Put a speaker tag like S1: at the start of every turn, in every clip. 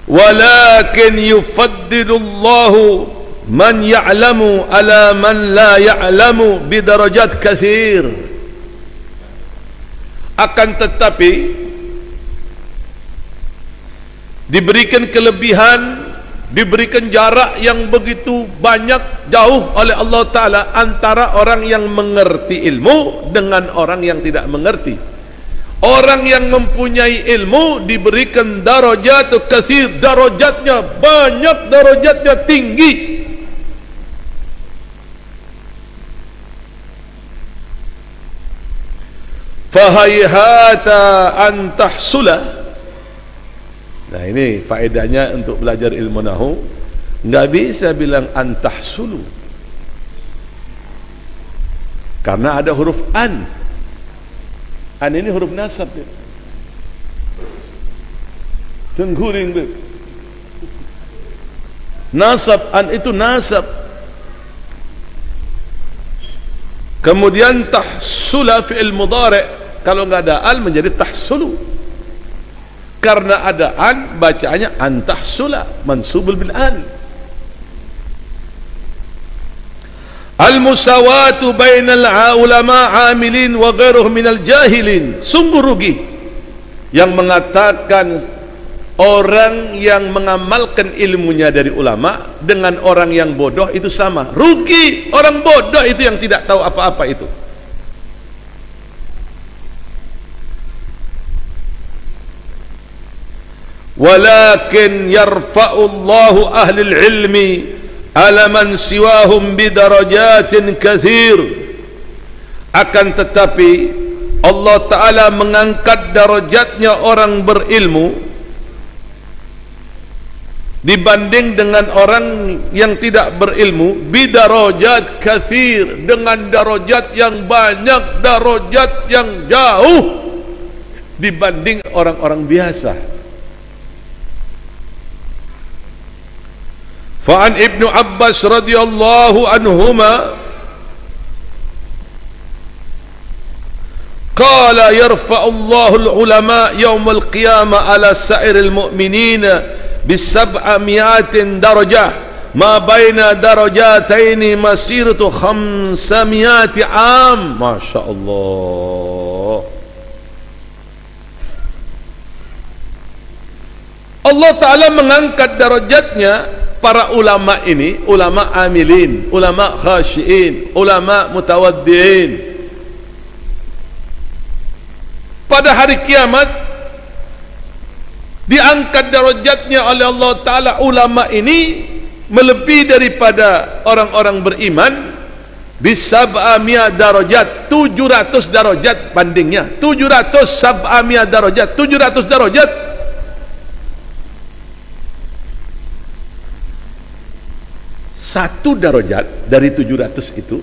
S1: walakin yufaddilullahu man ya'lamu ala man la ya'lamu bidarajat kathir. Akan tetapi diberikan kelebihan, diberikan jarak yang begitu banyak jauh oleh Allah Ta'ala antara orang yang mengerti ilmu dengan orang yang tidak mengerti. Orang yang mempunyai ilmu diberikan darajat katsir, darajatnya banyak, darajatnya tinggi. Fahayhata an tahsula. Nah, ini faedahnya untuk belajar ilmu nahwu. Enggak bisa bilang an tahsulu, karena ada huruf an. An ini huruf nasab dia. Tengguring dia. Nasab, an itu nasab. Kemudian tahsula fi'il mudhari', kalau enggak ada al menjadi tahsulu. Karena ada an, bacaannya an tahsula, mansubul bil an. Al-musawatu bainal ulama amilin wa ghairuhum minal jahilin. Sungguh rugi yang mengatakan orang yang mengamalkan ilmunya dari ulama dengan orang yang bodoh itu sama. Rugi orang bodoh itu yang tidak tahu apa-apa itu. Walakin yarfa'ullahu ahlil ilmi ala man siwahum bidarajatin kathir. Akan tetapi Allah Ta'ala mengangkat darajatnya orang berilmu dibanding dengan orang yang tidak berilmu bidarajat kathir, dengan darajat yang banyak, darajat yang jauh dibanding orang-orang biasa. Fa'an Ibnu Abbas radhiyallahu anhuma qala yarfa'u Allahu al-ulama yawm al-qiyamah ala sa'iril mu'minina bi-700 darajah ma baina darajataini masiratu 500 am. Masya Allah. Allah Ta'ala mengangkat darajatnya para ulama ini, ulama amilin, ulama khasyiin, ulama mutawaddiin. Pada hari kiamat diangkat darajatnya oleh Allah Ta'ala ulama ini melebihi daripada orang-orang beriman bi-700 darajat, 700 darajat bandingnya, 700 darajat, 700 darajat. Satu darajat dari 700 itu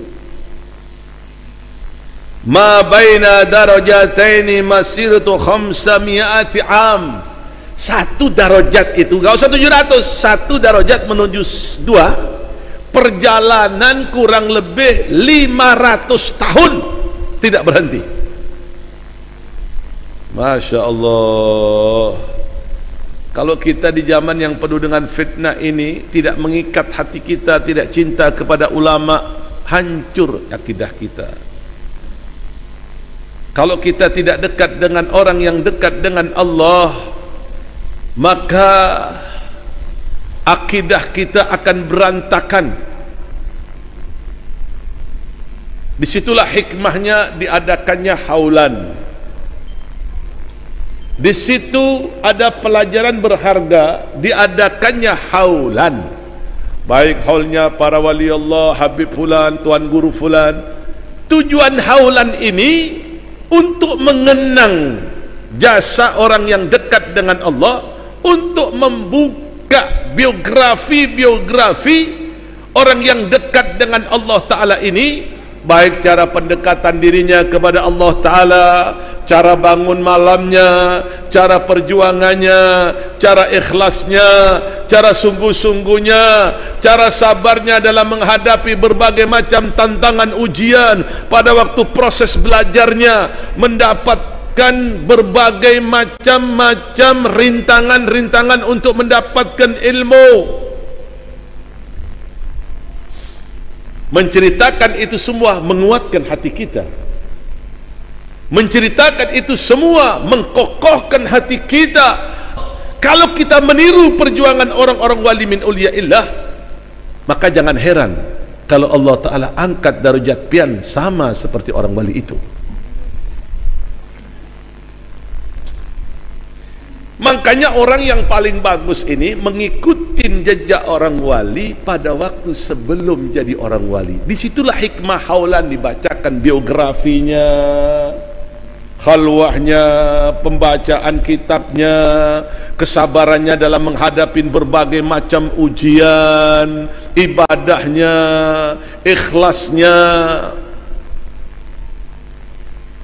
S1: ma baina darajataini masiratu 500 am. Satu darajat itu, enggak usah 700, satu darajat menuju 2 perjalanan kurang lebih 500 tahun tidak berhenti. Masya Allah. Kalau kita di zaman yang penuh dengan fitnah ini tidak mengikat hati kita, tidak cinta kepada ulama, hancur akidah kita. Kalau kita tidak dekat dengan orang yang dekat dengan Allah, maka akidah kita akan berantakan. Disitulah hikmahnya diadakannya haulan. Di situ ada pelajaran berharga, diadakannya haulan. Baik haulnya para wali Allah, Habib fulan, tuan guru fulan. Tujuan haulan ini untuk mengenang jasa orang yang dekat dengan Allah, untuk membuka biografi orang yang dekat dengan Allah Ta'ala ini, baik cara pendekatan dirinya kepada Allah Ta'ala, cara bangun malamnya, cara perjuangannya, cara ikhlasnya, cara sungguh-sungguhnya, cara sabarnya dalam menghadapi berbagai macam tantangan ujian pada waktu proses belajarnya, mendapat berbagai macam-macam rintangan-rintangan untuk mendapatkan ilmu. Menceritakan itu semua menguatkan hati kita. Menceritakan itu semua mengkokohkan hati kita. Kalau kita meniru perjuangan orang-orang wali min uliyaillah, maka jangan heran kalau Allah Ta'ala angkat darajat pian sama seperti orang wali itu. Makanya orang yang paling bagus ini mengikuti jejak orang wali pada waktu sebelum jadi orang wali. Disitulah hikmah haulan, dibacakan biografinya, khalwahnya, pembacaan kitabnya, kesabarannya dalam menghadapi berbagai macam ujian, ibadahnya, ikhlasnya,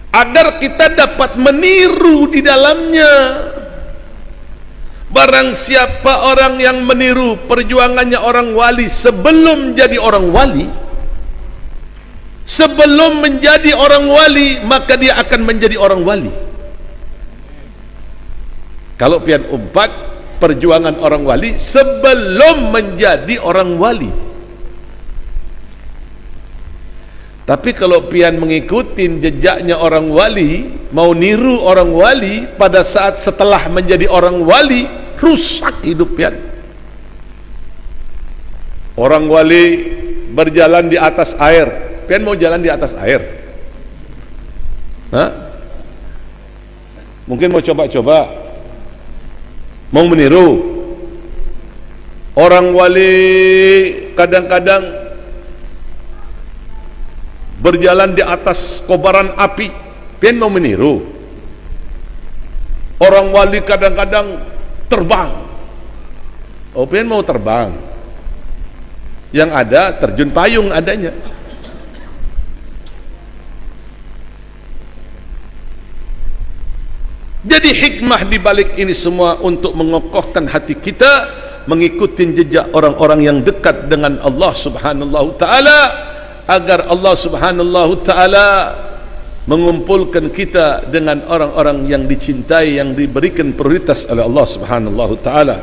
S1: agar kita dapat meniru di dalamnya. Barang siapa orang yang meniru perjuangannya orang wali sebelum jadi orang wali, sebelum menjadi orang wali, maka dia akan menjadi orang wali. Kalau pian umpat perjuangan orang wali sebelum menjadi orang wali. Tapi kalau pian mengikuti jejaknya orang wali, mau niru orang wali pada saat setelah menjadi orang wali, rusak hidup pian. Orang wali berjalan di atas air, pian mau jalan di atas air? Hah? Mungkin mau coba-coba, mau meniru. Orang wali kadang-kadang berjalan di atas kobaran api, pian mau meniru. Orang wali kadang-kadang terbang, oh pian mau terbang. Yang ada terjun payung adanya. Jadi hikmah di balik ini semua untuk mengokohkan hati kita, mengikuti jejak orang-orang yang dekat dengan Allah Subhanahu Ta'ala, agar Allah Subhanahu Ta'ala mengumpulkan kita dengan orang-orang yang dicintai, yang diberikan prioritas oleh Allah Subhanahu Ta'ala.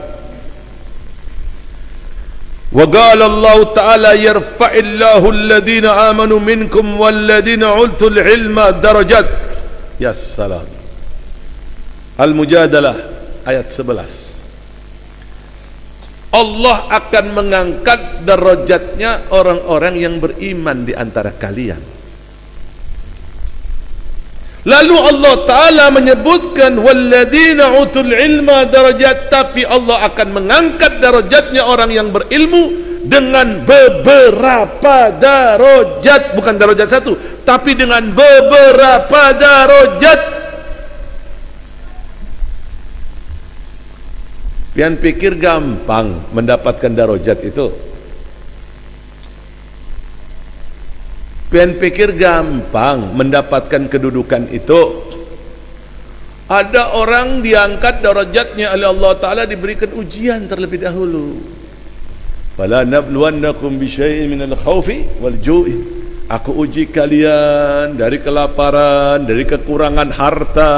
S1: Wa qala Allah Ta'ala yarfa'illahu alladhina amanu minkum walladhina utul ilma darajat. Ya salam. Al-Mujadalah ayat 11. Allah akan mengangkat derajatnya orang-orang yang beriman di antara kalian. Lalu Allah Ta'ala menyebutkan walladzina utul ilma darajat, tapi Allah akan mengangkat derajatnya orang yang berilmu dengan beberapa darajat, bukan derajat satu, tapi dengan beberapa darajat. Pian pikir gampang mendapatkan darajat itu? Pian pikir gampang mendapatkan kedudukan itu? Ada orang diangkat darajatnya oleh Allah Ta'ala, diberikan ujian terlebih dahulu. Fala nabluwannakum bisyai'in minal khawfi wal ju'i. Aku uji kalian dari kelaparan, dari kekurangan harta.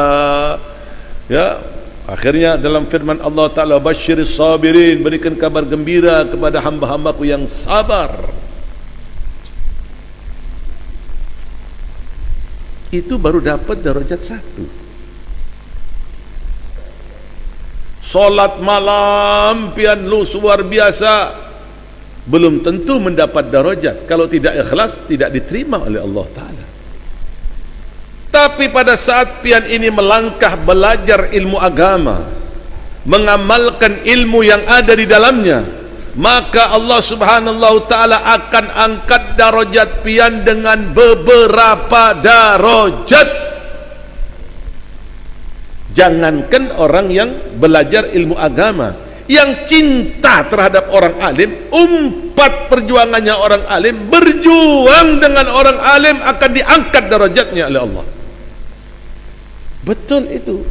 S1: Ya, akhirnya dalam firman Allah Ta'ala, basyiris sabirin, berikan kabar gembira kepada hamba-hambaku yang sabar. Itu baru dapat darajat satu. Solat malam pian lu luar biasa, belum tentu mendapat darajat. Kalau tidak ikhlas, tidak diterima oleh Allah Ta'ala. Tapi pada saat pian ini melangkah belajar ilmu agama, mengamalkan ilmu yang ada di dalamnya, maka Allah Subhanahu Ta'ala akan angkat darajat pian dengan beberapa darajat. Jangankan orang yang belajar ilmu agama, yang cinta terhadap orang alim, umpat perjuangannya orang alim, berjuang dengan orang alim, akan diangkat darajatnya oleh Allah. Betul itu.